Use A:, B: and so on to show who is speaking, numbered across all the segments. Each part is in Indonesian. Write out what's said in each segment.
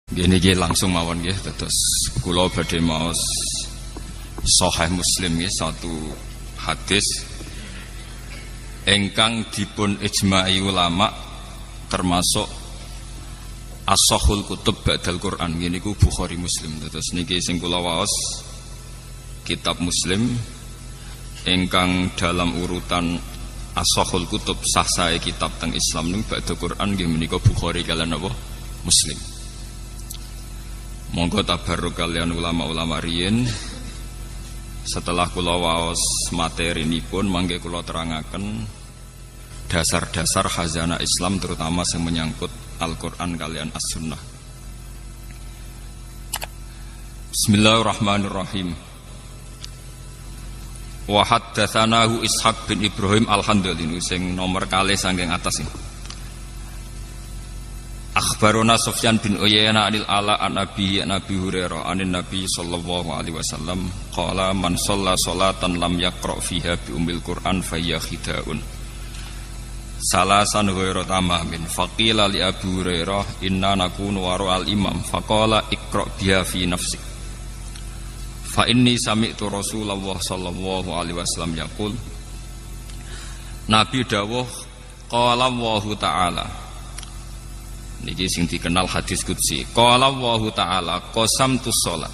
A: Gini langsung mawon nggih terus kula badhe maos Sahih Muslim nggih satu hadis ingkang dipun ijma'i ulama termasuk as-sahhul kutub ba'dal Quran nggih niku Bukhari Muslim. Terus niki sing kula waos kitab Muslim ingkang dalam urutan as-sahhul kutub sah sae kitab teng Islam niku ba'dal Quran nggih menika Bukhari kaliyan apa Muslim. Monggo tabarruk kalian ulama-ulama riyin. Setelah kula waos materinipun mangke kula terangaken dasar-dasar khazanah Islam terutama yang menyangkut Al-Qur'an kalian As-Sunnah. Bismillahirrahmanirrahim. Wa haddatsanahu Ishaq bin Ibrahim Al-Handali sing nomor kalih saking atas iki. Akhbarona Sufyan bin Uyainah anil Ala an Abi Hurairah anin Nabi sallallahu alaihi wasallam qala man shalla sholatan lam yaqra fiha bi ummil Qur'an fahiya khidaun salasan ghairu tamamin faqila li Abu Hurairah inna nakunu wara al imam faqala iqra biha fi nafsik fa inni sami'tu Rasulullah sallallahu alaihi wasallam yaqul Nabi dawuh qala Allahu ta'ala niki sing dikenal hadis qudsi. Qala Allahu ta'ala qasamtus shalat.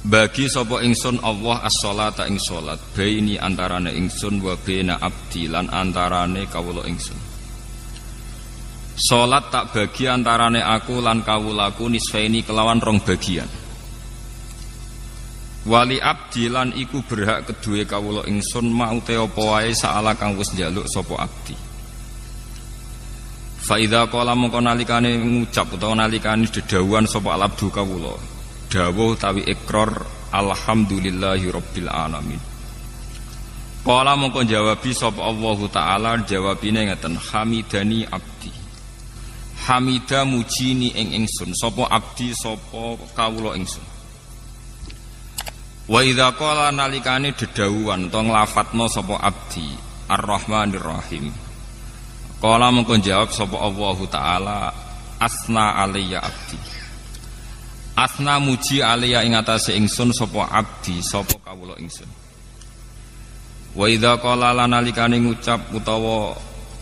A: Bagi sapa ingsun Allah as-sholata ing salat baini antarane ingsun wa baina abdi lan antarane kawula ingsun. Salat tak bagi antarane aku lan kawulaku nisfaini kelawan rong bagian. Wali abdi lan iku berhak kedue kawula ingsun maute apa wae saala kang wis njaluk sapa abdi. Fa idza qala mongko nalikane ngucap utawa nalikane dedawuhan sapa alabdu kawula dawuh utawi ikrar alhamdulillahi rabbil alamin. Qala mongko jawabi sapa Allah taala jawabine ngeten hamidani abdi. Hamida mujini ing ingsun sapa abdi sapa kawula ingsun. Wa idza qala nalikane dedawuhan utawa nglafatna sapa abdi arrahmanir rahim. Kala mengko jawab sapa Allah taala asna alayya abdi. Asna muji alayya ing atase ingsun sapa abdi sapa kawula ingsun. Wa idza qala lanalikane ngucap utawa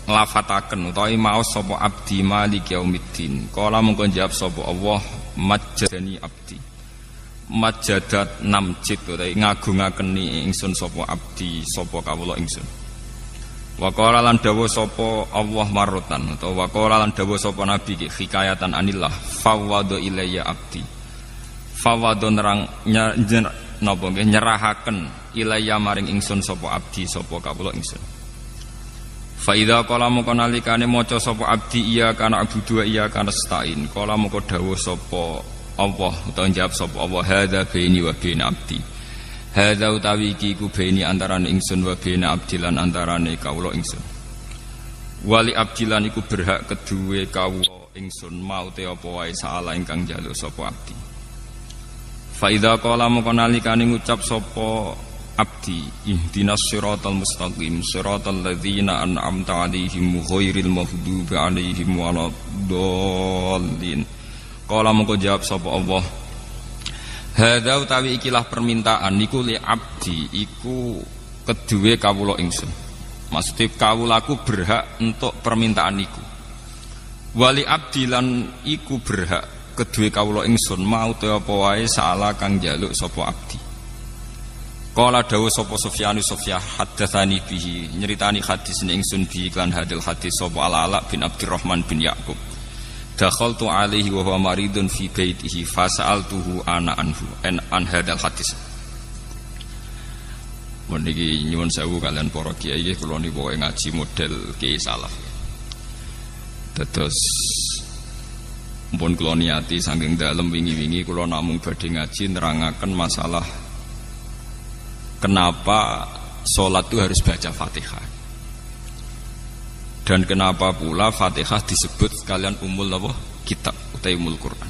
A: nglafataken utawa maos sapa abdi maliki yaumiddin. Kala mengko jawab sapa Allah majjadani abdi. Majjadat namjid utawa ngagungaken ingsun sapa abdi sapa kawula ingsun. Wa qala lan dawuh sapa Allah marratan utawa wa qala lan dawuh sapa nabi hikayatan anillah fawwadu ilayya abdi. Fawwadu nerang napa nggih nyerahaken ilayya maring ingsun sapa abdi sapa kawula ingsun. Fa idza qala moko nalikane maca sapa abdi iya kana abudu iya kana stain. Qala moko dawuh sapa Allah utawa jawab sapa Allah hadza baini wa baina abdi. Hadza utawi iki ku baini antarane ingsun wa baina abdilan antarane kawula ingsun. Wali abdilan iku berhak kedue kawula ingsun maute apa wae saala ingkang njaluk sapa abdi. Fa idza qala moko nalikane ngucap sapa abdi ihdinas siratal mustaqim siratal ladzina an'amta 'alaihim ghairil maghdubi 'alaihim waladdallin. Qala moko jawab sapa Allah hadza utawi ikilah permintaan niku li abdi iku kedue kawula ingsun. Maksudnya kawulaku berhak untuk permintaan niku. Wali abdi lan iku berhak kedue kawula ingsun mau te apa wae saala kang njaluk sapa abdi. Qala dawuh sapa Sufyan haddatsani bihi nyeritani hadis ning ingsun bi iklan hadil hadis sapa Ala bin Abdurrahman bin Yaqub. Dakhaltu alaihi wa huwa maridun fi baitihi fasa'altuhu ana anhu an hadal hadis. Meniki nyuwun sewu kalian para kiai nggih kula niku ngaji model kiai salaf. Terus mumpun kula niati saking dalem wingi-wingi kula namung badhe ngaji nerangaken masalah kenapa salat itu harus baca Fatihah. Dan kenapa pula Fatihah disebut sekalian umul apa? Kitab utawi umul Quran.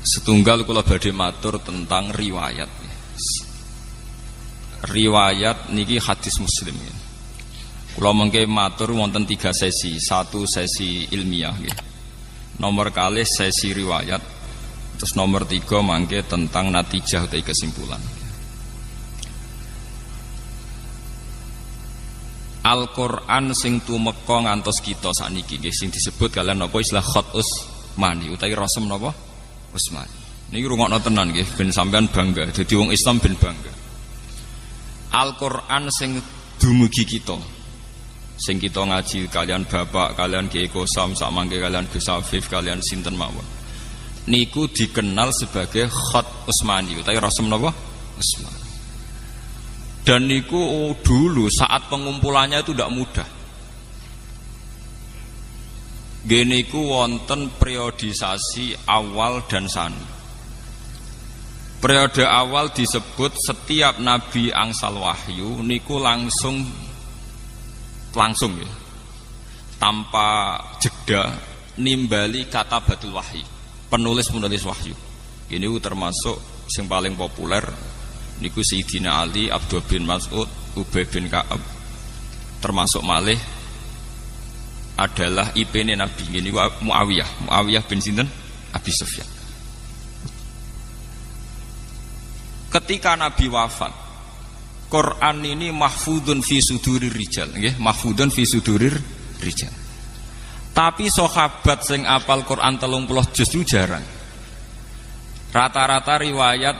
A: Setunggal kula badhe matur tentang riwayat. Riwayat niki hadis Muslim. Kula mengke matur wonten 3 sesi. 1 sesi ilmiah nggih. Nomor kalih sesi riwayat. Terus nomor 3 mangke tentang natijah utawi kesimpulan. Al-Qur'an sing tumeka ngantos kita sakniki nggih sing disebut kalian napa istilah khat Usmani utawi rasem napa Usmani. Niki rungokno tenan nggih ben sampean bangga. Dadi wong Islam ben bangga. Al-Qur'an sing dumugi kita. Sing kita ngaji kalian bapak, kalian Kiai Kosam, sak mangke kalian Gus Afif, kalian sinten mawon. Niku dikenal sebagai khat Usmani utawi rasem napa? Usmani. Dan niku dulu saat pengumpulannya itu tidak mudah. Geniku wonten periodisasi awal dan sani. Periode awal disebut setiap nabi angsal wahyu niku langsung ya, tanpa jeda nimbali kata batul wahyi, penulis wahyu. Ini termasuk yang paling populer niku Sayyidina Ali, Abdullah bin Mas'ud, Ubay bin Ka'ab, termasuk malih adalah IP-ne Nabi. Ini Muawiyah bin sinten? Abi Sufyan. Ketika Nabi wafat, Quran ini mahfudun fi sudurir rijal, nggih, mahfudun fi sudurir rijal. Tapi sahabat sing apal Quran 30 juz itu jarang. Rata-rata riwayat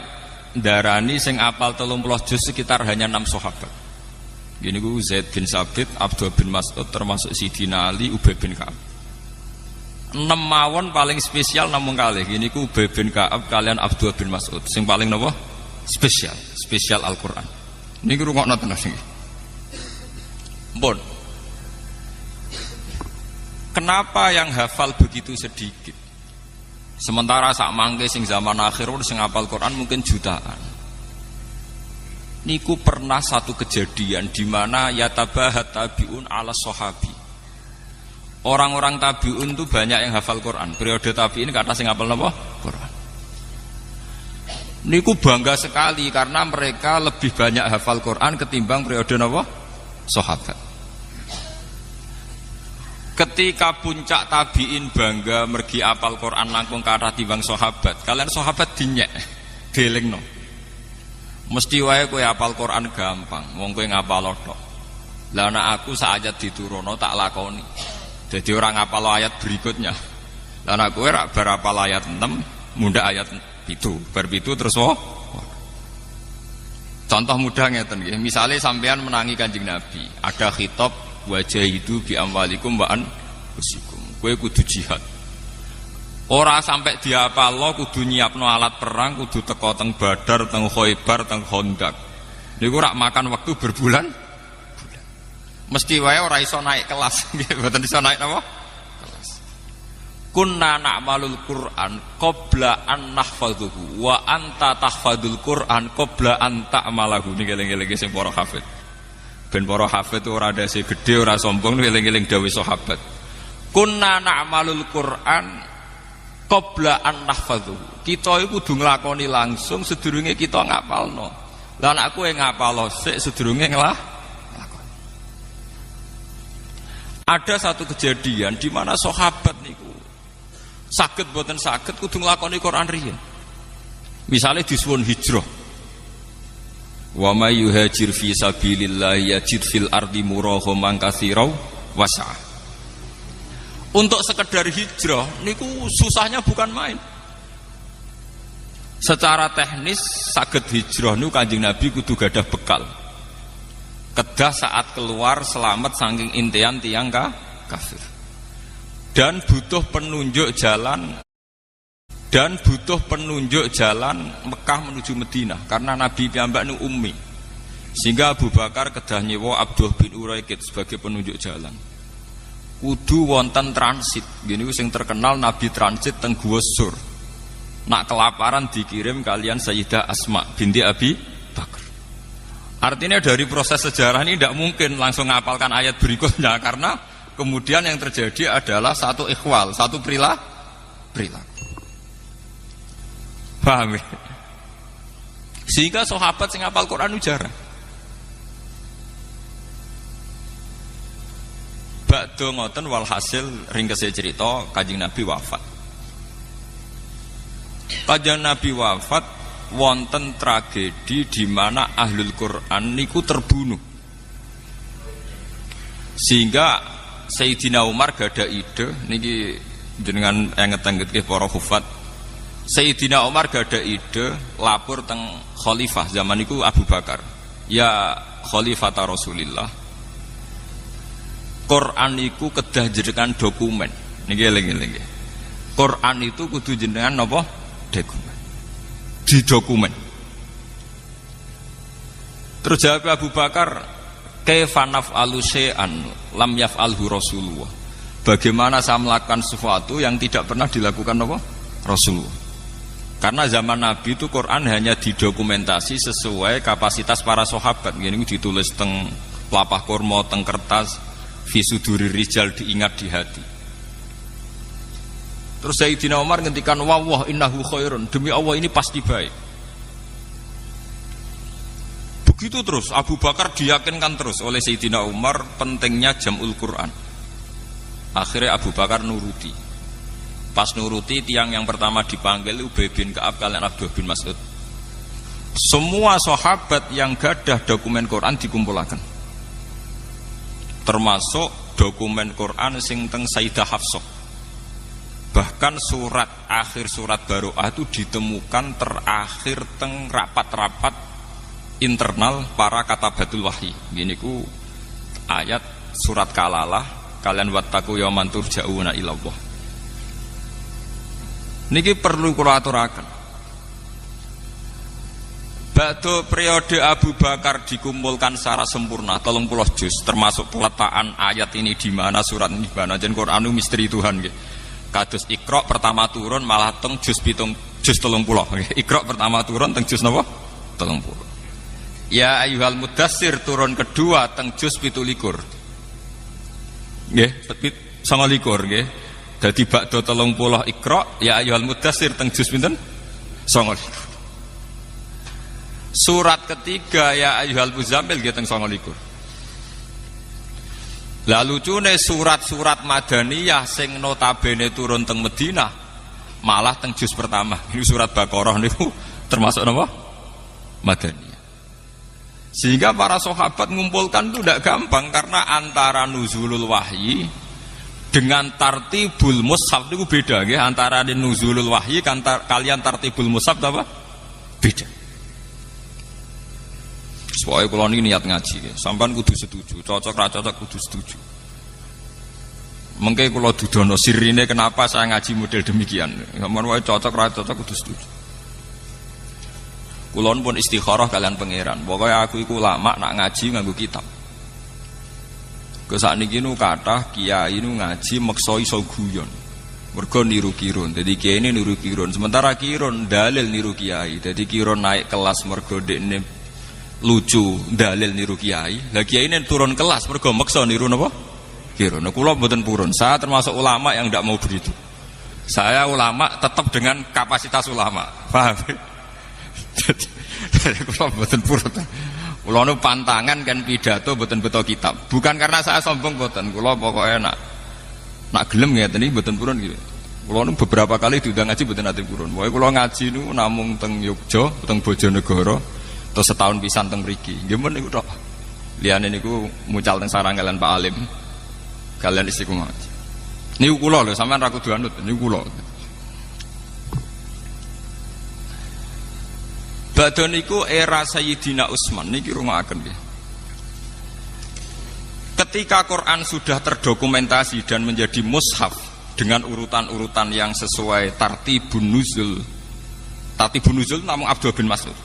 A: darani sing apal 30 juz sekitar hanya 6 sahabat. Gini ku Zaid bin Sabit, Abdullah bin Mas'ud, termasuk Sidina Ali, Ubay bin Ka'ab. 6 mawon paling spesial namung kalih. Gini ku Ubay bin Ka'ab kalian Abdullah bin Mas'ud. Sing paling napa? Spesial Al-Qur'an. Ini rungokno tenan iki. Mbon. Kenapa yang hafal begitu sedikit? Sementara sak mangke sing zaman akhir sing hafal Quran mungkin jutaan. Niku pernah satu kejadian di mana yatabahat tabiun ala sahabi. Orang-orang tabiun itu banyak yang hafal Quran. Periode tabiin kata sing hafal napa? Quran. Niku bangga sekali karena mereka lebih banyak hafal Quran ketimbang periode napa? Sahabat. Ketika puncak tabiin bangga mergi hafal Quran langkung kathah timbang sahabat, kalian sahabat dinyek, delingno. Mesti wae kowe hafal Quran gampang, wong kowe ngapal tok. Lah nek aku sak ayat diturono tak lakoni. Jadi orang ngapal ayat berikutnya. Lah nek kowe rak bar hafal ayat 6, mundhak ayat itu berbitu terus contoh mudah ngeten nggih. Misale sampean menangi Kanjeng Nabi, ada khitab wajah itu bi amwalikum wa anfusikum. Kowe kudu jihad. Ora sampai diapalo kudu nyiapno alat perang, kudu teko teng Badar, teng Khaibar, teng Khandaq. Niku rak makan waktu berbulan. Mesti wae ora iso naik kelas nggih, mboten iso naik napa? Kunna na'malul Qur'an qabla an nahfadhuhu wa anta tahfadul Qur'an qabla an ta'malahu. Niki eling-eling sing para hafid. Ben para hafid ora dase gedhe ora sombong eling-eling dawuh sahabat. Kunna na'malul Qur'an qabla an nahfadhuhu. Kita iku kudu nglakoni langsung sedurunge kita ngapalno. Lah nek kowe ngapalo sik sedurunge lakoni. Ada satu kejadian di mana sahabat niku saged boten saged kudu nglakoni Quran riyen. Misale disuwun hijrah. Wa may yuhajir fi sabilillah yajid fil ardi murahaman katsira wasa'. Untuk sekedar hijrah niku susahnya bukan main. Secara teknis saged hijrah niku Kanjeng Nabi kudu gadah bekal. Kedah saat keluar selamat saking intian tiyang kafir. Dan butuh penunjuk jalan Mekah menuju Madinah karena Nabi piyambak nu ummi, sehingga Abu Bakar kedah nyewa Abdullah bin Uraikid sebagai penunjuk jalan. Kudu wonten transit, gini sing terkenal Nabi transit teng Gua Sur. Nak kelaparan dikirim kalian Sayyidah Asma binti Abi Bakar. Artinya dari proses sejarah ini tidak mungkin langsung ngapalkan ayat berikutnya karena kemudian yang terjadi adalah satu ikhwal, satu perilaku. Paham ya? Sehingga sahabat sing hafal Quran jarang. Bakdo ngoten walhasil ringkese cerita Kanjeng Nabi wafat. Kanjeng Nabi wafat wonten tragedi di mana ahlul Quran niku terbunuh. Sehingga Sayyidina Umar gada ide niki jenengan anget-angetke para hufat. Sayyidina Umar gada ide lapor teng khalifah zaman niku Abu Bakar. Ya Khalifata Rasulillah. Quran iku kedah jenengan dokumen. Niki eling-eling. Quran itu kudu jenengan napa? Dokumen. Di dokumen. Terus jawab Abu Bakar, kaifa naf'alu syai'an lam yaf'alhu Rasulullah. Bagaimana saya melakukan sesuatu yang tidak pernah dilakukan apa? Rasulullah. Karena zaman Nabi itu Quran hanya didokumentasi sesuai kapasitas para sahabat. Ini ditulis teng pelapah kurma, teng kertas, fisuduri rijal diingat di hati. Terus Sayyidina Umar ngendikan wawah innahu khairun, demi Allah ini pasti baik. Begitu terus Abu Bakar diyakinkan terus oleh Sayyidina Umar pentingnya jam'ul Quran. Akhirnya Abu Bakar nuruti. Pas nuruti, tiang yang pertama dipanggil Ubay bin Ka'ab kalian Abdullah bin Mas'ud. Semua sahabat yang gadah dokumen Quran dikumpulkan. Termasuk dokumen Quran sing teng Sayyidah Hafsah. Bahkan akhir surat Baroah itu ditemukan terakhir teng rapat-rapat internal para katabatul wahyi. Gini ku ayat surat Kalalah, kalian wattaqu yauman turja'una ilallah. Niki perlu kula aturaken. Ba'da periode Abu Bakar dikumpulkan secara sempurna 30 juz termasuk peletakan ayat ini di mana, surat ini di mana. Jen Quran itu misteri Tuhan nggih. Kados Iqra pertama turun malah teng juz 30 nggih. Iqra pertama turun teng juz napa? 30. Ya ayyuhal mudassir turun kedua teng juz 17. Nggih, 29 nggih. Dadi ba'da 30 Iqra ya ayyuhal mudassir teng juz pinten? 29. Surat ketiga ya ayyuhal muzammil nggih teng 29. Lah lucune surat-surat Madaniyah sing notabene turun teng Madinah malah teng juz pertama. Ini surat Baqarah niku termasuk napa? Madaniyah. Sehingga para sahabat mengumpulkan itu tidak gampang karena antara nuzulul wahyi dengan tartibul mushaf itu beda nggih. Antara nuzulul wahyi kalian tartibul mushaf apa? Beda. Soalnya kalau ini niat ngaji, sampean kudu setuju, cocok ra cocok kudu setuju. Mengke kalau dudono sirine kenapa saya ngaji model demikian, sampean wae cocok ra cocok kudu setuju. Kulon pun istikharah kalian pangeran, pokoknya aku iku ulama nak ngaji nganggo kitab. Ke sakniki nu kathah kiai nu ngaji meksa iso guyon. Mergo niru kirun, jadi kiai ini niru kirun, sementara kirun dalil niru kiai, jadi kirun naik kelas mergo dekne lucu dalil niru kiai. Lah kiai ini turun kelas mergo meksa niru napa? Kirun. Kula mboten purun. Saya termasuk ulama yang tidak mau begitu. Saya ulama tetap dengan kapasitas ulama. Paham? Jadi kula mboten purun. Kula nu pantangan kan pidato mboten beto kitab. Bukan karena saya sombong mboten. Kula pokoke nak gelem ngeten iki mboten purun gitu. Kula nu beberapa kali diundang ngaji mboten ate purun. Pokoke kula ngaji nu namung teng Yogya, teng Bojonegoro. Terus setahun pisan teng mriki. Nggih men niku tok. Liyane niku mucal teng sarang kalian Pak Alim. Kalian istiqomah. Niku kula lho, sampean ra kudu anut, niku kula. Badhe niku era Sayyidina Utsman niki rungokaken nggih. Ketika Quran sudah terdokumentasi dan menjadi mushaf dengan urutan-urutan yang sesuai tartibun nuzul. Tartibun nuzul namung Abdullah bin Mas'ud.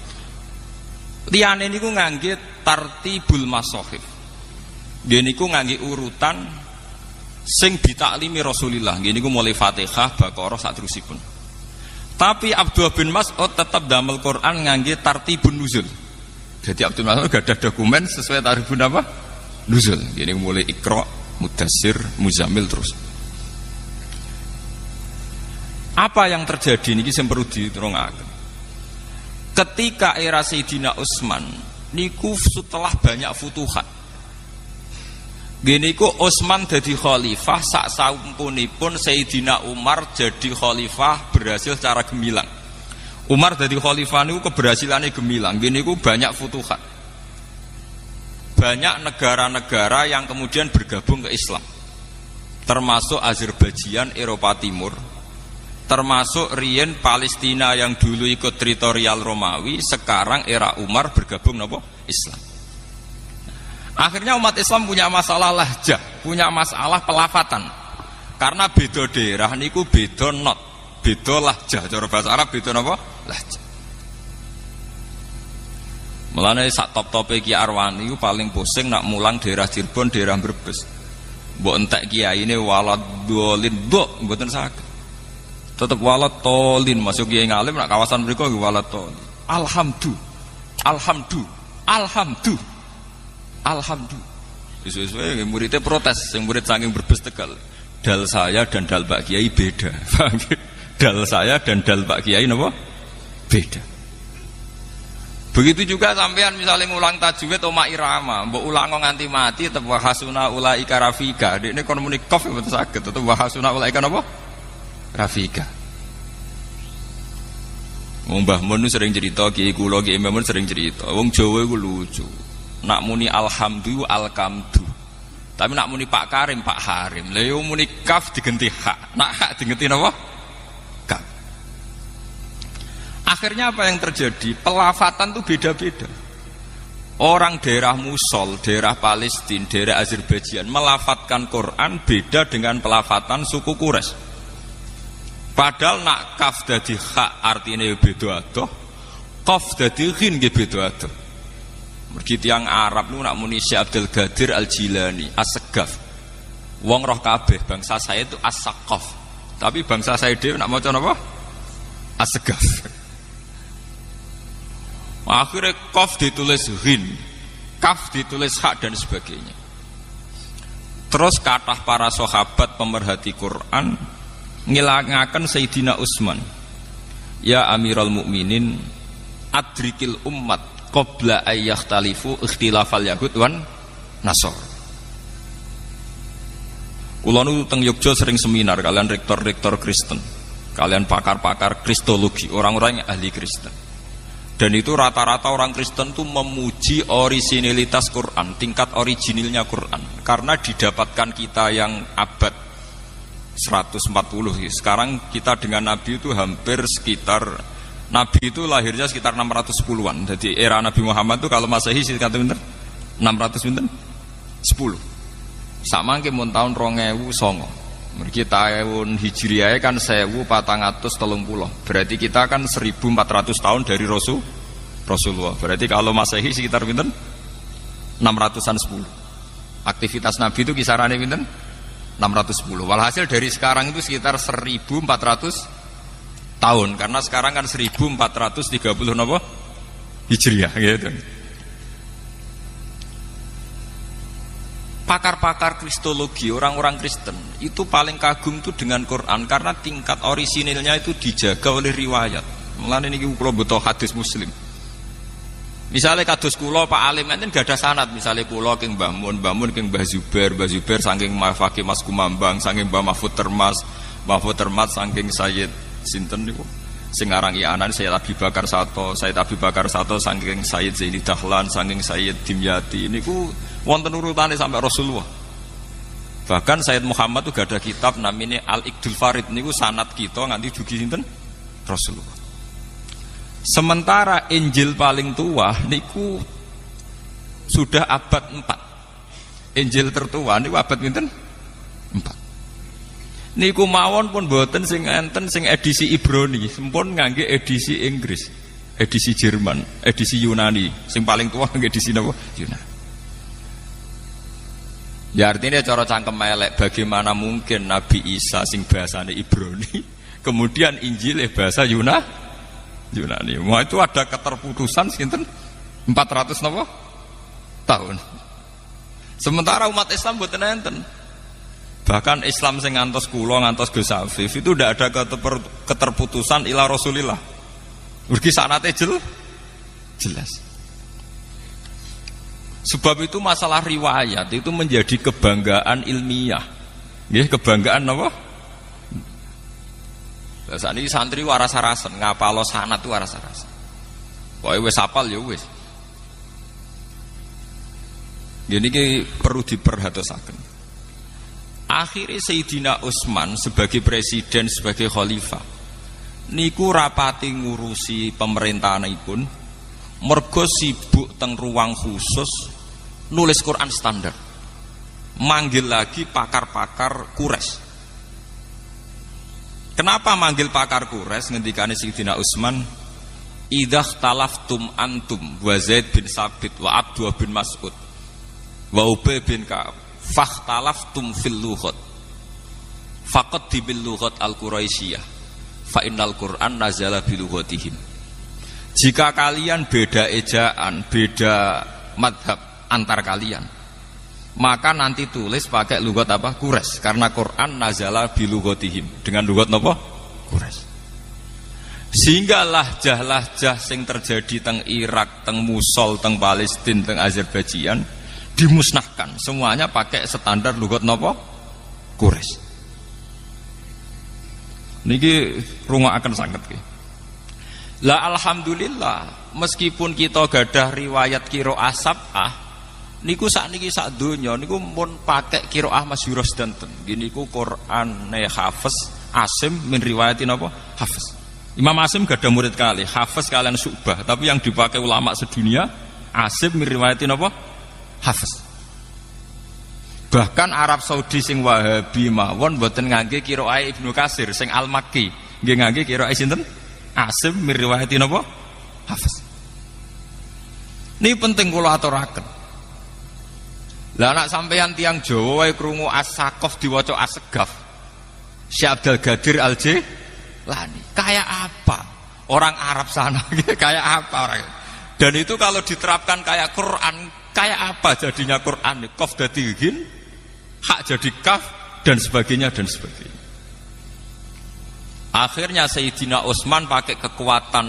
A: Liyane niku ngangge tartibul masahif. Nggih niku ngangge urutan sing ditaklimi Rasulullah. Nggih niku mulai Fatihah, Baqarah saterusipun. Tapi Abdullah bin Mas'ud tetap damel Quran ngangge tartibun nuzul. Jadi Abdullah bin Mas'ud gak ada dokumen sesuai tartibun apa? Nuzul. Nggih niku mulai Iqra, Mudassir, Muzammil terus. Apa yang terjadi niki sing perlu diterungaken. Ketika era Sayyidina Utsman niku setelah banyak futuhat Gini ku Utsman jadi khalifah sak sampunipun Sayyidina Umar jadi khalifah berhasil secara gemilang. Umar jadi khalifah niku keberhasilannya gemilang. Gini ku banyak futuhat. Banyak negara-negara yang kemudian bergabung ke Islam. Termasuk Azerbaijan, Eropa Timur. Termasuk riyen Palestina yang dulu ikut teritorial Romawi, sekarang era Umar bergabung nopo Islam. Akhirnya umat Islam punya masalah lahjah, punya masalah pelafatan. Karena beda daerah niku beda not, beda lahjah. Cara bahasa Arab beda nopo lahjah. Mulane sak top-tope Ki Arwani iku paling pusing nak mulang daerah Cirebon, daerah Brebes. Mbok entek kiyaine waladolin nduk mboten saged. Tetep waladolin masuk kiai ngalim nak kawasan mriku nggih waladolin. Alhamdulillah. Sesuai muridnya protes, yang murid saking Brebes Tegal. Dal saya dan dal Pak Kiai beda. Dal saya dan dal Pak Kiai napa? Beda. Begitu juga sampean misalnya ngulang tajwid oma irama, mbok ulang nganti mati tetep wahasuna ulaika rafika. Dekne kon muni qaf mboten saged, tetep wahasuna ulaika napa? Rafika. Wong Mbah Mun sering cerita, Kiai kula Kiai Mbah Mun sering cerita. Wong Jawa iku lucu. Nak muni alhamdu alkamdu. Tapi nak muni Pak Karim Pak Harim. Lah yo muni kaf digenti hak. Nak hak digenti napa? Kaf. Akhirnya apa yang terjadi? Pelafatan tuh beda-beda. Orang daerah Musol, daerah Palestina, daerah Azerbaijan melafatkan Quran beda dengan pelafatan suku Quraisy. Padahal nak kaf dadi hak artinya beda adoh, qaf dadi ghin nggih beda adoh. Mergi tiyang Arab nu nak muni Syekh Abdul Qadir Al-Jilani, As-Segaf. Wong roh kabeh bangsa saya itu As-Saqaf. Tapi bangsa saya dhewe nak maca napa? As-Segaf. Akhirnya qaf ditulis ghin, kaf ditulis hak dan sebagainya. Terus kathah para sahabat pemerhati Quran ngilangaken Sayyidina Utsman. Ya Amirul Mukminin, adrikil ummat qabla ayyakhtalifu ikhtilafal yahud wan nasor. Kula nu teng Yogya sering seminar kalian rektor-rektor Kristen, kalian pakar-pakar kristologi, orang-orang yang ahli Kristen. Dan itu rata-rata orang Kristen itu memuji orisinilitas Quran, tingkat originilnya Quran. Karena didapatkan kita yang abad 140. Sekarang kita dengan Nabi itu hampir sekitar, Nabi itu lahirnya sekitar 610-an. Jadi era Nabi Muhammad itu kalau Masehi sekitar 600 10. Sama ke mun tahun 2009. Mergi tahun Hijriah kan 1430. Berarti kita kan 1400 tahun dari Rasulullah. Berarti kalau Masehi sekitar pinten? 600-an 10. Aktivitas Nabi itu kisarannya pinten? 610. Walhasil dari sekarang itu sekitar 1400 tahun. Karena sekarang kan 1430 napa? Hijriah gitu. Pakar-pakar kristologi, orang-orang Kristen itu paling kagum itu dengan Quran karena tingkat orisinilnya itu dijaga oleh riwayat. Mulane niki kula butuh hadis Muslim. Misalnya kados kula Pak Alim enten gak ada sanad, misalnya kula king Mbah Mun king Mbah Zubair saking Mafaki Mas Kumambang, saking Mbah Mahfud Termat saking Sayyid sinten niku sing aran Ianan Sayyid Abi Bakar Sato saking Sayyid Zaini Dahlan saking Sayyid Dimyati niku wonten urutane sampai Rasulullah. Bahkan Sayyid Muhammad itu gak ada kitab namanya Al-Iqdul Farid niku sanad kita nganti dugi sinten Rasulullah. Sementara Injil paling tua niku sudah abad 4. Injil tertua niku abad pinten? 4. Niku mawon pun boten sing enten sing edisi Ibrani, sempun ngangge edisi Inggris, edisi Jerman, edisi Yunani. Sing paling tua ngangge edisi napa? Yunani. Ya artinya cara cangkem elek, bagaimana mungkin Nabi Isa sing bahasane Ibrani kemudian Injil bahasa Yunani. Wah itu ada keterputusan sinten 400 napa tahun. Sementara umat Islam mboten enten. Bahkan Islam sing ngantos kula ngantos Gus Afif itu tidak ada keterputusan ila Rasulillah. Mergi sanate jelas. Sebab itu masalah riwayat itu menjadi kebanggaan ilmiah. Nggih, kebanggaan apa? Lah sakniki santri waras-arasen, ngapalo sanad itu waras-arasen. Pokoke wis hafal ya wis. Jadi perlu diperhatosaken. Akhirnya Sayyidina Utsman sebagai presiden, sebagai khalifah niku rapati ngurusi pemerintahanipun mergo sibuk teng ruang khusus nulis Quran standar. Manggil lagi pakar-pakar Quraisy. Kenapa manggil pakar Quraisy ngendikane Sayyidina Utsman? Idzah talaftum antum wa Zaid bin Sabit wa Abdullah bin Mas'ud wa Ubay bin Ka'ab fakhtalaftum fil lughat faqad bil lughat al quraisyah fa innal Qur'an nazala bi lughatihim. Jika kalian beda ejaan, beda madhab antar kalian, maka nanti tulis pakai lughat apa? Quraisy, karena Quran nazala bi lughatihim, dengan lughat napa? Quraisy. Sehingga lahjah-lahjah sing terjadi teng Irak, teng Mosul, teng Palestina, teng Azerbaijan dimusnahkan, semuanya pakai standar lughat napa? Quraisy. Niki rungokaken sanget ki. Lah alhamdulillah, meskipun kita gadah riwayat qiraah sab'ah, niku sakniki sak donya niku mun pakai qiraah masyhurah sedanten. Nggih niku Qur'ane Hafiz Asim min riwayatin apa? Hafiz. Imam Asim gadah murid kali, Hafiz kalian Syu'bah, tapi yang dipakai ulama sedunia Asim min riwayatin apa? Hafiz. Bahkan Arab Saudi sing Wahabi mawon mboten ngangge qiraah Ibnu Katsir sing Al-Makki, nggih ngangge qiraah sinten? Asim min riwayatin apa? Hafiz. Ini penting kula aturaken. Lah anak sampeyan tiang Jawa wae krungu As-Saqaf diwaca As-Segaf. Syekh Abdul Qadir Al-Jilani. Kayak apa? Orang Arab sana kayak apa orang? Dan itu kalau diterapkan kayak Quran, kayak apa jadinya Quran? Qaf dadi gin, hak jadi kaf dan sebagainya dan sebagainya. Akhirnya Sayyidina Utsman pakai kekuatan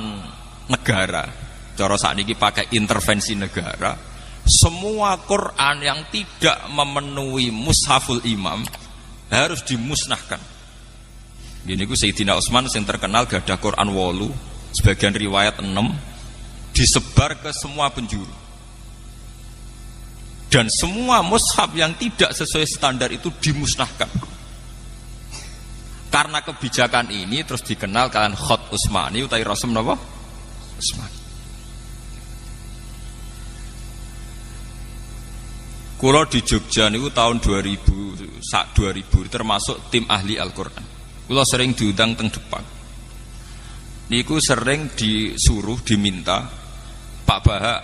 A: negara. Cara sakniki pakai intervensi negara. Semua Quran yang tidak memenuhi mushaful imam harus dimusnahkan. Gini ku Sayyidina Utsman yang terkenal gadah Quran 8, sebagian riwayat 6, disebar ke semua penjuru. Dan semua mushaf yang tidak sesuai standar itu dimusnahkan. Karena kebijakan ini terus dikenal kalian Khat Utsmani utawi Rasem napa? Utsmani. Kula di Jogja niku tahun 2000 termasuk tim ahli Al-Qur'an. Kula sering diundang teng depan. Niku sering disuruh diminta, Pak Bahak,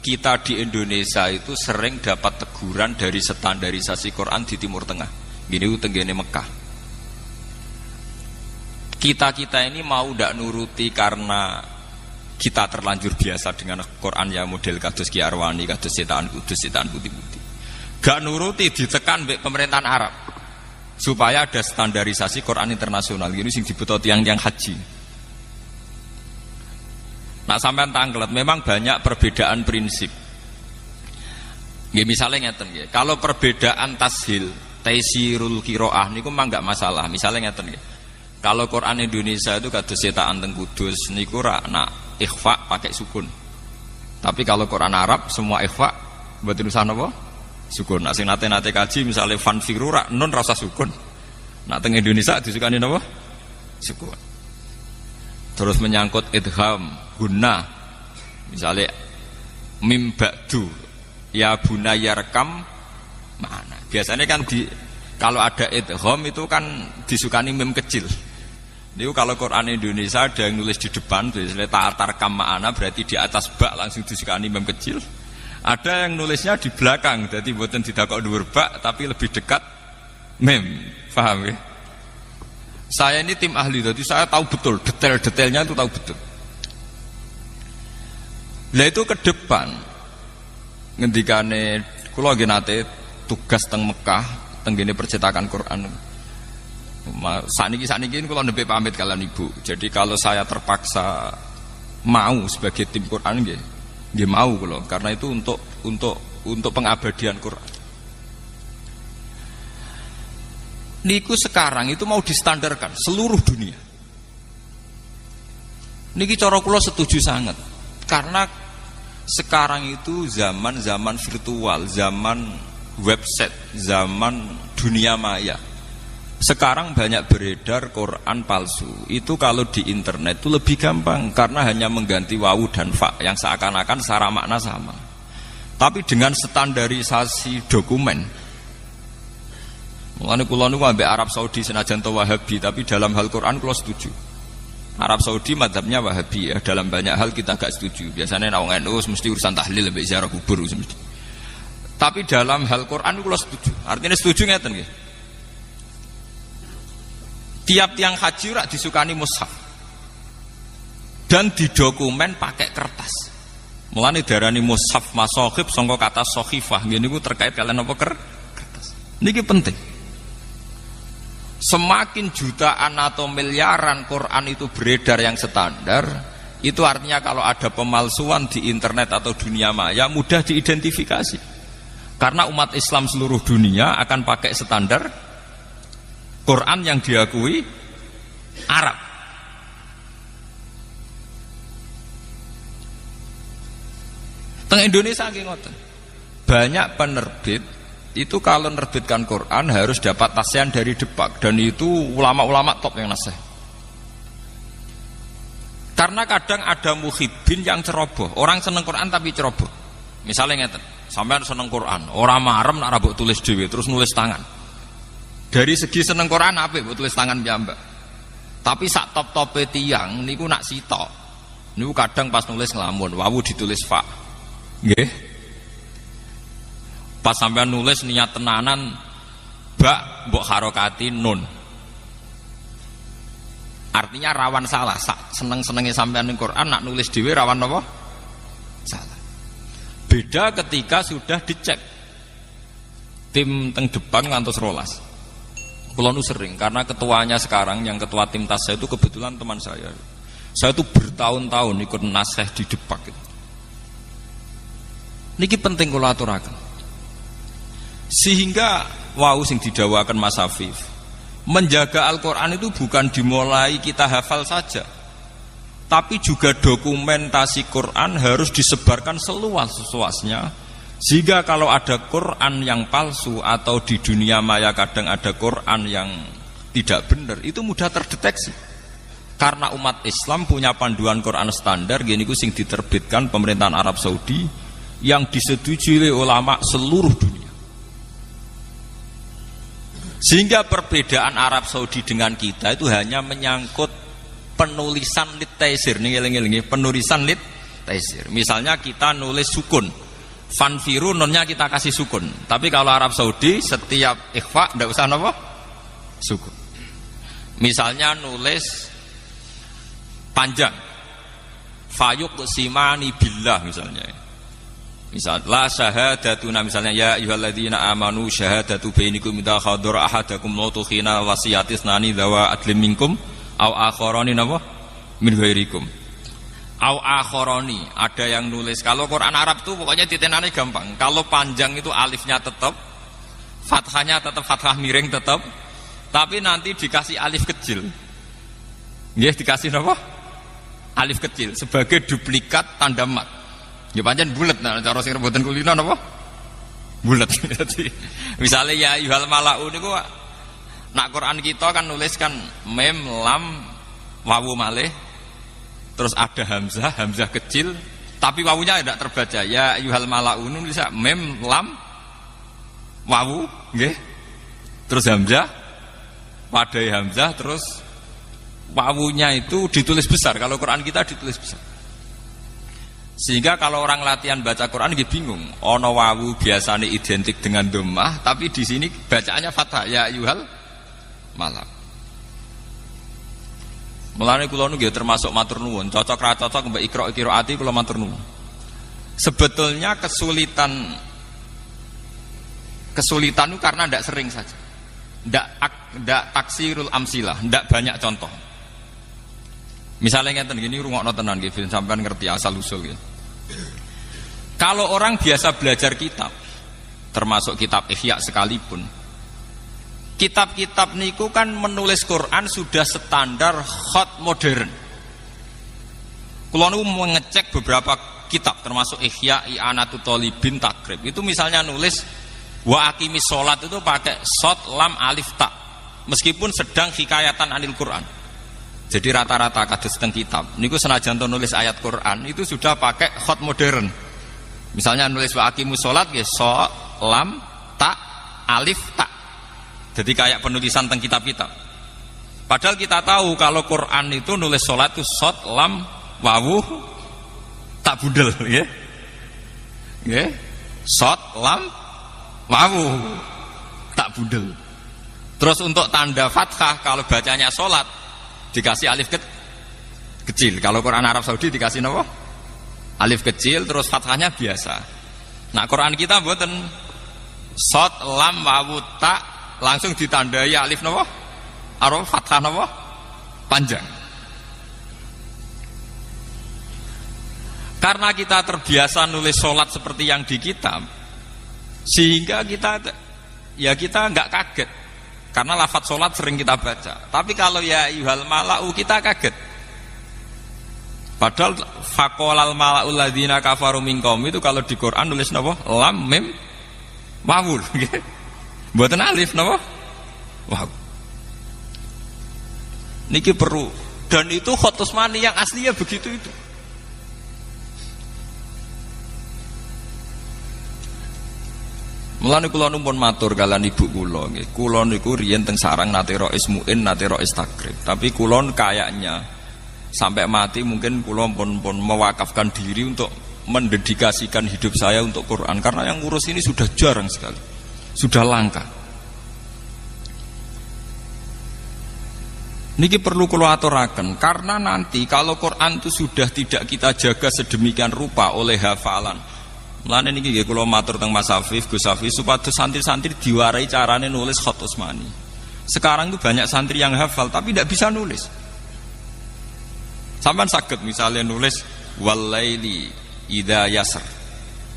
A: kita di Indonesia itu sering dapat teguran dari standarisasi Quran di Timur Tengah. Gini tenggene Mekah. Kita ini mau ndak nuruti karena kita terlanjur biasa dengan Quran ya model kados Ki Arwani, kados Setaan Kudus, Setaan Putih-Putih. Gak nuruti ditekan mbek pemerintahan Arab supaya ada standarisasi Quran internasional. Gini sing dibutuh tiang-tiang haji. Nah sampean tanglet memang banyak perbedaan prinsip. Nggih misalnya ngeten nggih. Kalau perbedaan tashil, taisirul qiraah niku mah enggak masalah. Misalnya ngeten nggih. Kalau Quran Indonesia itu kados Setaan teng Kudus niku ra nak ikhfa pakai sukun. Tapi kalau Quran Arab semua ikhfa mboten usah napa? Sukun. Nek sing nate-nate kaji misalnya fanfiru ra nun rasa sukun. Nek teng Indonesia disukani napa? Sukun. Terus menyangkut idgham, guna. Misalnya mim ba'du ya bunayarkam mana? Biasanya kan kalau ada idgham itu kan disukani mim kecil. Itu kalau Quran Indonesia ada yang nulis di depan, misalnya ta'atarkam ma'ana berarti di atas bak langsung disukani mim kecil. Ada yang nulisnya di belakang, jadi buatan didakok dhuwur bak tapi lebih dekat mim. Paham ya? Saya ini tim ahli, jadi saya tahu betul detail-detailnya itu tahu betul. Lah itu ke depan ngendikane kula nggih nate tugas teng Mekah, teng gene percetakan Quran. Saniki kula nembe pamit kalian Ibu. Jadi kalau saya terpaksa mau sebagai tim Quran nggih mau kula, karena itu untuk untuk pengabadian Quran. Niku sekarang itu mau distandarkan seluruh dunia. Niki cara kula setuju sangat. Karena sekarang itu zaman virtual, zaman website, zaman dunia maya. Sekarang banyak beredar Quran palsu. Itu kalau di internet itu lebih gampang karena hanya mengganti wawu dan fa yang seakan-akan secara makna sama. Tapi dengan standarisasi dokumen, mulane kula niku ambek Arab Saudi senajan to Wahabi, tapi dalam hal Quran kula setuju. Arab Saudi madzhabnya Wahabi ya, dalam banyak hal kita gak setuju. Biasanya nek wong NU mesti urusan tahlil ambek ziarah kubur mesti. Tapi dalam hal Quran kula setuju. Artinya setuju ngeten nggih. Tiap tiang haji rak disukani mushaf. Dan didokumen pakai kertas. Mulane darani mushaf masohib sangka kata sohifah. Ngene niku terkait kalian apa kertas. Niki penting. Semakin jutaan atau miliaran Quran itu beredar yang standar, itu artinya kalau ada pemalsuan di internet atau dunia maya mudah diidentifikasi. Karena umat Islam seluruh dunia akan pakai standar Quran yang diakui Arab. Teng Indonesia nggih ngoten. Banyak penerbit itu kalau menerbitkan Quran harus dapat tasyan dari Depak, dan itu ulama-ulama top yang nasih. Karena kadang ada muhibbin yang ceroboh, orang seneng Quran tapi ceroboh. Misalnya ngeten, sampean seneng Quran, orang marem nak rabuk tulis dhewe terus nulis tangan. Dari segi seneng Quran apik mbok tulis tangan piyambak. Tapi sak top-tope tiyang niku nak sitok. Niku kadang pas nulis ngelamun, wawu ditulis fa. Nggih. Pas sampean nulis niat tenanan bak mbok harokati nun. Artinya rawan salah. Seneng-senenge sampean ning Quran nak nulis dhewe rawan apa? Salah. Beda ketika sudah dicek. Tim teng depan ngantos rolas. Kula nu sering karena ketuanya sekarang yang ketua tim tas saya itu kebetulan teman saya. Saya itu bertahun-tahun ikut nasih di Depak gitu. Niki penting kula aturaken. Sehingga wau sing didhawaken Mas Afif, menjaga Al-Qur'an itu bukan dimulai kita hafal saja, tapi juga dokumentasi Quran harus disebarkan seluas-luasnya, sehingga kalau ada Quran yang palsu atau di dunia maya kadang ada Quran yang tidak benar, itu mudah terdeteksi. Karena umat Islam punya panduan Quran standar gini ku sing diterbitkan pemerintahan Arab Saudi yang disetujui oleh ulama seluruh dunia. Sehingga perbedaan Arab Saudi dengan kita itu hanya menyangkut penulisan lit taisir. Nih, penulisan lit taisir. Misalnya kita nulis sukun, fanfiru nonnya kita kasih sukun. Tapi kalau Arab Saudi setiap ikhfa ndak usah apa? Sukun. Misalnya nulis panjang, fayuq simani billah misalnya. Misal la syahadatuna misalnya ya ayyuhalladzina amanu syahadatu bainikum idza hadara ahadakum mautu khina wasiyatis nani dawa adlim minkum au akharani napa min ghairikum au akharani. Ada yang nulis kalau Quran Arab tuh pokoknya titenane gampang. Kalau panjang itu alifnya tetap, fathahnya tetap fathah miring tetap, tapi nanti dikasih alif kecil. Nggih dikasih napa? Alif kecil sebagai duplikat tanda mat. Ya pancen bulet, nah cara sing rebutan kulino napa? Bulet. Jadi misalnya ya ayyuhal malaa'u niku nak Quran kita kan nuliskan mem lam wawu malih terus ada hamzah kecil tapi wawunya tidak terbaca. Ya ayyuhal malaa'u nulis mem lam wawu nggih. Terus hamzah padai hamzah terus wawunya itu ditulis besar. Kalau Quran kita ditulis besar. Sehingga kalau orang latihan baca Quran dia bingung. Ono wawu biasanya identik dengan dhammah, tapi di sini bacaannya fathah. Ya ayyuhal malak. Mulane kula niku termasuk matur nuwun, cocok ra cocok mbek iqra-qiraati kula matur nuwun. Sebetulnya kesulitan itu karena ndak sering saja. Ndak taksirul amsilah, ndak banyak contoh. Misalnya ngeten gini rungokno tenan nggih sampean ngerti asal usul nggih. Kalau orang biasa belajar kitab, termasuk kitab Ihya sekalipun, kitab-kitab niku kan menulis Quran sudah standar hot modern. Kalau niku mengecek beberapa kitab termasuk Ihya, I'anatul Thalibin, Takrib. Itu misalnya nulis wa aqimis sholat itu pakai shot lam alif ta. Meskipun sedang hikayatan anil Quran. Jadi rata-rata kados teng kitab niku senajan to nulis ayat Quran itu sudah pakai hot modern. Misalnya nulis wa aqimus sholat nggih shot lam ta alif ta. Jadi kayak penulisan teng kitab-kitab. Padahal kita tahu kalau Quran itu nulis sholat itu shot lam wawu tak budel, ya, ya, shot lam wawu tak budel. Terus untuk tanda fathah kalau bacanya sholat dikasih alif kecil. Kalau Quran Arab Saudi dikasih apa? Alif kecil, terus fathahnya biasa. Nah Quran kita mboten shot lam wawu tak langsung ditandai alif napa? Arab fathah napa? Panjang. Karena kita terbiasa nulis sholat seperti yang di kitab, sehingga kita nggak kaget. Karena lafadz sholat sering kita baca. Tapi kalau ya ayyuhal mala'u kita kaget. Padahal faqolal mala'ul ladzina kafaru minkum itu kalau di Quran nulis napa? Lam mim wawul. Mboten alif napa? Waw. Niki perlu. Dan itu Khot Utsmani yang aslinya begitu itu. Mulane kula numpun matur kalian ibu kula nggih. Kula niku riyen teng sarang nate rois muin, nate rois takrib. Tapi kula kayaknya sampai mati mungkin kula pun mewakafkan diri untuk mendedikasikan hidup saya untuk Quran karena yang ngurus ini sudah jarang sekali. Sudah langka. Niki perlu kula aturaken karena nanti kalau Quran itu sudah tidak kita jaga sedemikian rupa oleh hafalan. Mulane niki nggih kula matur teng Mas Afif, Gus Afif supados santri-santri diwarai carane nulis Khot Utsmani. Sekarang itu banyak santri yang hafal tapi tidak bisa nulis. Sampeyan saged misalnya nulis walaili idza yasr.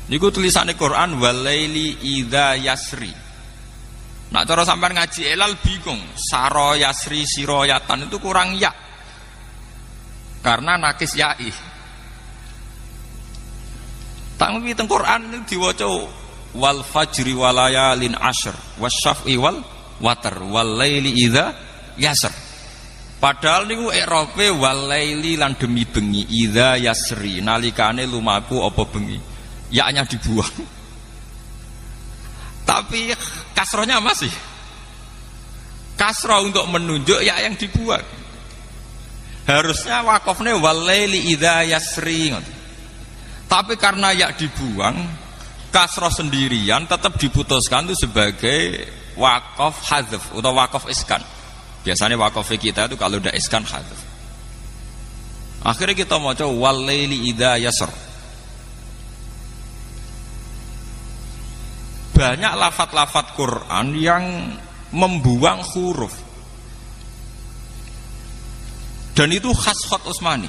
A: Niku tulisane Quran walaili idza yasri. Nak cara sampean ngaji elal bingung, saro yasri siroyatan itu kurang ya. Karena nakis ya'i. Tapi teng Quran itu diwaca wal fajri walayalin ashr wasyaf'i wal watar wal laili idza yasr. Padahal niku i'rabe wal laili lan demi bengi idza yasri nalikane lumaku apa bengi. Ya-nya dibuang. Tapi kasrohnya masih. Kasroh untuk menunjuk ya yang dibuang. Harusnya wakofnya wal laili idza yasri. Tapi karena ya dibuang, kasroh sendirian tetap diputuskan itu sebagai wakof hadzf atau wakof iskan. Biasanya wakof kita itu kalau udah iskan hadzf. Akhirnya kita mau coba walaili idza yasr. Banyak lafat-lafat Quran yang membuang huruf. Dan itu khas Khot Utsmani.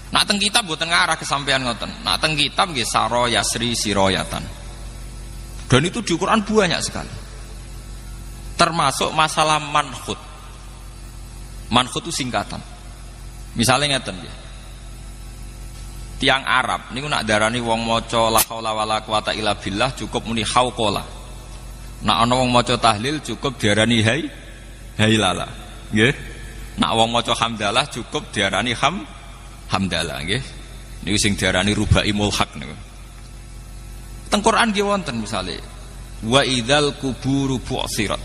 A: Nak teng kitab mboten ngarah kesampean ngoten. Nak teng kitab nggih saro yasri siroyatan. Dan itu di Quran banyak sekali. Termasuk masalah manhut. Manhut itu singkatan. Misalnya ngeten nggih. Tiang Arab niku nak darani wong maca la haula wala quwata illa billah cukup muni hauqala. Nak ana wong maca tahlil cukup diarani hailala. Nggih. Nak wong maca hamdalah cukup diarani hamdalah nggih. Niku sing diarani rubai mulhaq niku. Teng Quran nggih wonten misale wa idzal kuburu bu'sirat.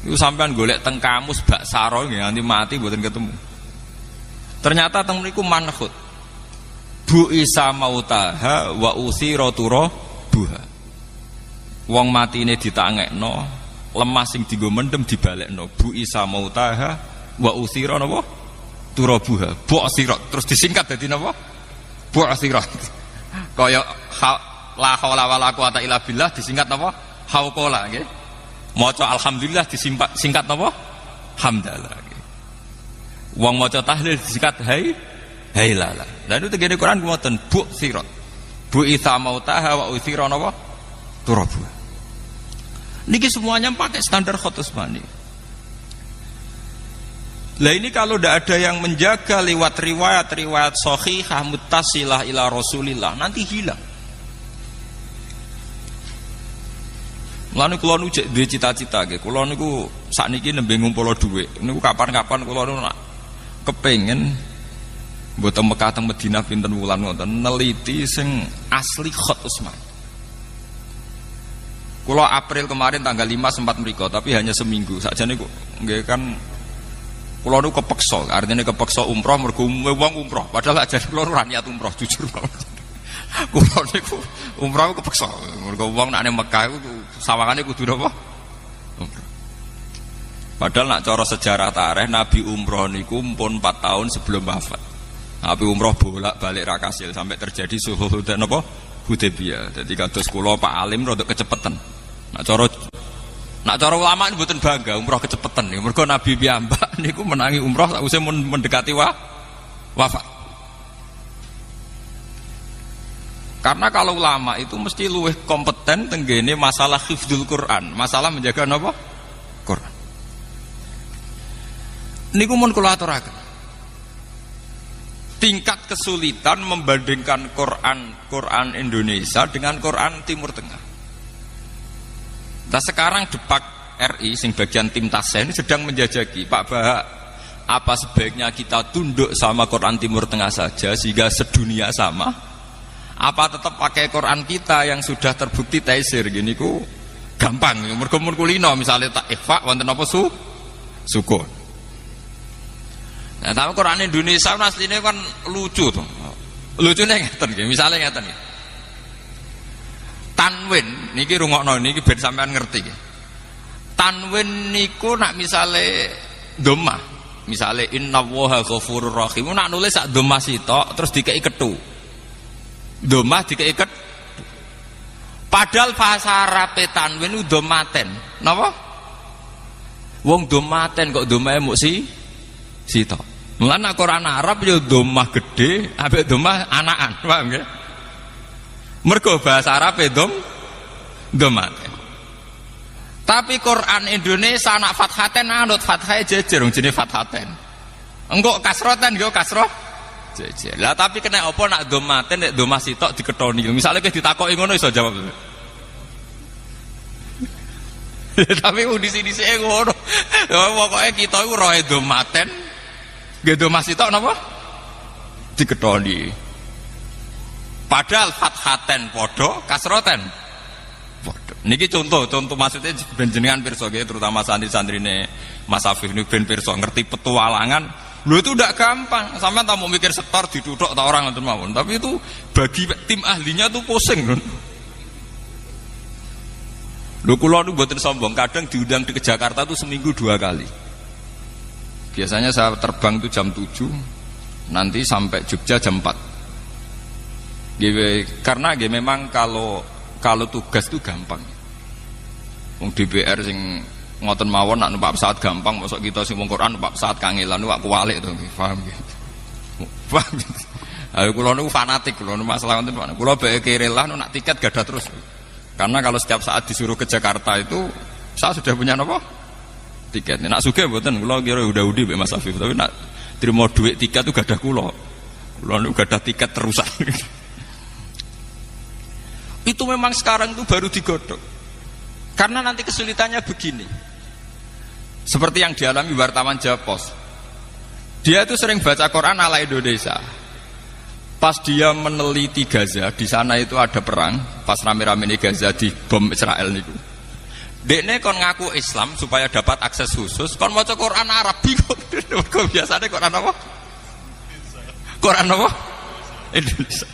A: Niku sampean golek teng kamus bak saro nggih nganti mati mboten ketemu. Ternyata teng mriku manhut. Bu isa mautaha wa usiratu buha. Wong matine ditangekno, lemah sing dienggo mendem dibalekno. Bu isa mautaha wa usira napa? Turabuha, bu'sirat. Terus disingkat dadi napa? Bu'sirat. Kaya la haula wala quwata illa billah disingkat napa? Hauqala nggih. Maca alhamdulillah disingkat napa? Hamdalah nggih. Wong maca tahlil disingkat hailala. Lah itu tegene Quran ngoten bu'sirat. Bu'itsa mautaha wa uthira napa? Turabu. Niki semuanya pakai standar Khat Utsmani. Lah ini kalau tidak ada yang menjaga lewat riwayat-riwayat sahihah muttasilah ila Rasulillah, nanti hilang. Mulane kula nu duwe cita-cita nggih, kula niku sakniki nembe ngumpul dhuwit. Niku kapan-kapan kula nu nak kepengin mboten Mekah teng Madinah pinten wulan ngoten neliti sing asli Khat Utsmani. Kula April kemarin tanggal 5 sempat mriko, tapi hanya seminggu. Sakjane kok nggih kan kula nu kepeksa, artinya kepeksa umroh mergo wong umroh. Padahal ajane kula ora niat umroh, jujur banget. Kula niku umroh kepeksa. Mergo wong nek nang Mekah iku sawangane kudu napa? Umroh. Padahal nak cara sejarah tarikh Nabi umroh niku pun 4 tahun sebelum wafat. Nabi umroh bolak-balik ra kasil sampai terjadi sulhul napa? Hudaybiyah. Dadi kados kula Pak Alim rada kecepetan. Nak cara ulama ini mboten bangga umroh kecepetan niku. Mergo Nabi piyambak niku menangi umroh sakwise mendekati wafat. Karena kalau ulama itu mesti luwih kompeten tenggene masalah hifdzul Quran, masalah menjaga napa? Quran. Niku mun kula aturaken. Tingkat kesulitan membandingkan Quran Indonesia dengan Quran Timur Tengah. Nah sekarang Depak RI sing bagian tim Tasen sedang menjajaki, Pak Bahak, apa sebaiknya kita tunduk sama Quran Timur Tengah saja sehingga sedunia sama? Apa tetap pakai Quran kita yang sudah terbukti taisir gini ku gampang mergo mun kulino misalnya tak ikhfa wonten apa sukun. Nah, tapi Quran Indonesia asline kan lucu tuh. Lucune ngeten nggih, misale ngeten nggih. Tanwin niki rungokno niki ben sampean ngerti nggih. Tanwin niku nak misale dhammah, misale innallaha ghafurur rahim nak nulis sak dhammah sitok terus dikeki kethu. Domah dikeiket. Padahal bahasa Arab tanwin itu domaten. Napa? Wong domaten kok domahe muk sito. Mulane Quran Arab yo domah gede, ambek domah anakan, paham nggih? Mergo bahasa Arab domaten. Tapi Quran Indonesia anak fathaten anut fathahe jejer wong jenenge fathaten. Engko kasroten yo kasroh jejer. Lah tapi kena apa nak domaten nek domah sitok diketoni. Misale kowe ditakoki ngono iso jawab. Tapi disi-disike ngono. Pokoke kita iku roe domaten. Nggih domah sitok napa? Diketoni. Padahal fathaten padha, kasroten padha. Niki contoh maksudnya ben jenengan pirsa nggih terutama santri-santrine Mas Afif niku ben pirsa ngerti petualangan. Loh itu tidak gampang, sampai tak mau mikir setor diduduk tak orang nonton mawon. Tapi itu bagi tim ahlinya tuh pusing kan. Loh kula nu mboten sombong, kadang diundang ke Jakarta tuh seminggu 2 kali. Biasanya saya terbang tuh jam 7, nanti sampai Jogja jam 4. Karena memang kalau tugas tuh gampang. Wong DPR sing ngoten mawon nak numpak pesawat gampang, mosok kita sing wong Quran numpak pesawat kangelan numpak kuwalik to, paham nggih. Paham. Ayo kula niku fanatik, kula masalah ngoten kula bae kerelah nak tiket gadah terus. Karena kalau setiap saat disuruh ke Jakarta itu saya sudah punya napa? Tiket. Nak sugih mboten kula kira udah-udi mbek Mas Afif, tapi nak trimo duit tiket itu gadah kula. Kula niku gadah tiket terusan. Itu memang sekarang itu baru digodhog. Karena nanti kesulitannya begini. Seperti yang dialami wartawan Japos. Dia itu sering baca Quran ala Indonesia. Pas dia meneliti Gaza, di sana itu ada perang, pas rame-rame Gaza di bom Israel niku. Dekne kon ngaku Islam supaya dapat akses khusus, kon maca Quran Arab bingung. Kok biasanya Quran apa? Quran apa? Indonesia.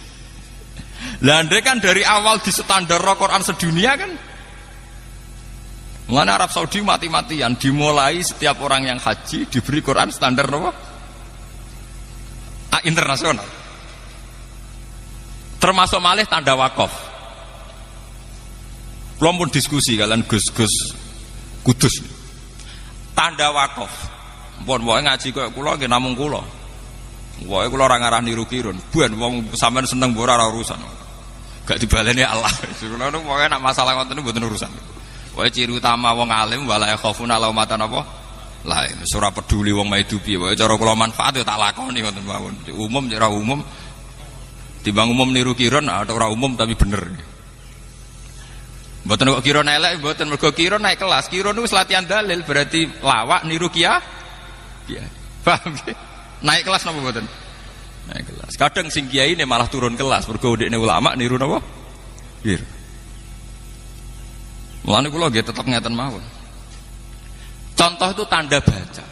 A: Lah andre kan dari awal di standar Quran sedunia kan. Mengenai Arab Saudi mati-matian dimulai setiap orang yang haji diberi Quran standar apa? Internasional. Termasuk malih tanda wakaf. Belum pun diskusi kalian Gus Kudus. Tanda wakaf. Pun wae ngaji koyo kula nggih namung kula. Wae kula ora ngarah niru kirun. Ben wong sampean seneng ora urusan. Gak dibaleni Allah. Sebenarnya pokoknya nak masalah ngoten mboten urusan. Wae ciri utama wong alim wala yakhafuna laumatan apa? Lah ora peduli wong maidu piye. Wae cara kula manfaat ya tak lakoni ngoten mawon. Umum cara umum timbang umum niru kiron atau ora umum tapi bener. Mboten kok kiron elek mboten mergo kiron naik kelas. Kiron wis latihan dalil berarti lawak niru kiai. Paham nggih? Naik kelas napa mboten? Naik kelas. Kadang sing kiai ini malah turun kelas mergo ndekne ulama niru napa? Kiron. Mulane kula nggih tetep ngeten mawon. Contoh itu tanda baca.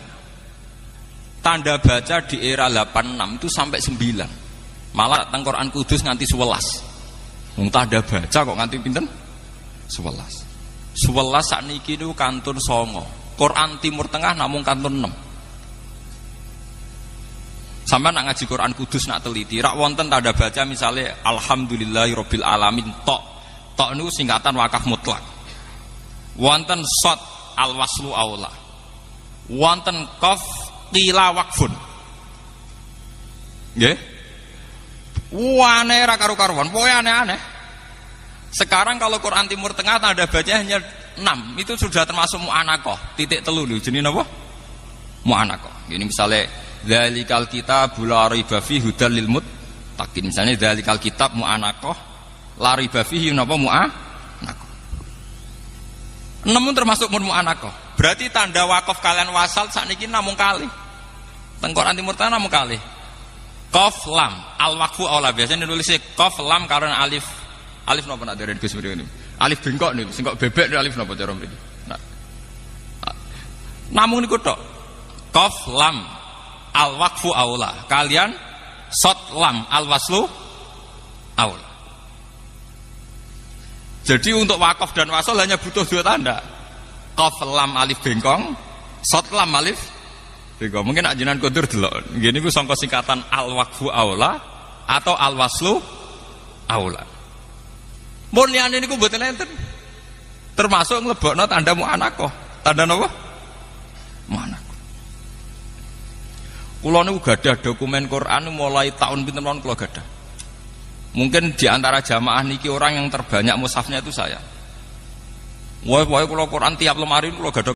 A: Tanda baca di era 86 itu sampai 9. Malah teng Quran Kudus nganti 11. Wong tanda baca kok nganti pinten? 11. 11 sakniki niku kantun 9. Quran Timur Tengah namung kantun 6. Sampai nak ngaji Quran Kudus nak teliti, rak wonten tanda baca misalnya alhamdulillahirabbil alamin tok. Tok niku singkatan wakaf mutlak. Wonten shot al-waslu aula. Wonten qaf qila waqfun. Nggih? Wane ra karo-karuan, pokoke aneh-aneh. Sekarang kalau Quran Timur Tengah tanda baca hanya 6, itu sudah termasuk mu'anaqah, titik telu lho, jenenge napa? Mu'anaqah. Ini misalnya dzalikal kitabul la raiba fihi hudal lil muttaqin. Misalnya dzalikal kitab mu'anaqah la raiba fihi napa mu'anaqah. 6 termasuk mu'anaqah. Berarti tanda wakaf kalian wasal sakniki namung kali. Teng Quran Timur Tengah namung kali. Qaf lam al waqfu aula biasanya nulisnya qaf lam karena alif. Alif napa nak dereng Gus mriki niku? Alif bengkok niku, sing kok bebek niku alif napa cara mriki? Nah. Namung niku tok. Qaf lam al waqfu aula. Kalian shot lam al waslu aula. Jadi untuk wakaf dan wasal hanya butuh 2 tanda. Qaf lam alif bengkong, shot lam alif bengkong. Mungkin ajenan kondur delok. Nggih niku sangka singkatan al waqfu aula atau al waslu aula. Mun liyane niku mboten enten. Termasuk nglebokno tanda mu'anaqah. Tanda napa? Mu'anaqah. Kula niku gadah dokumen Quran mulai tahun pinten mawon kula gadah. Mungkin di antara jamaah niki orang yang terbanyak mushafnya itu saya. Wah, kula Quran tiap lemari kula gadah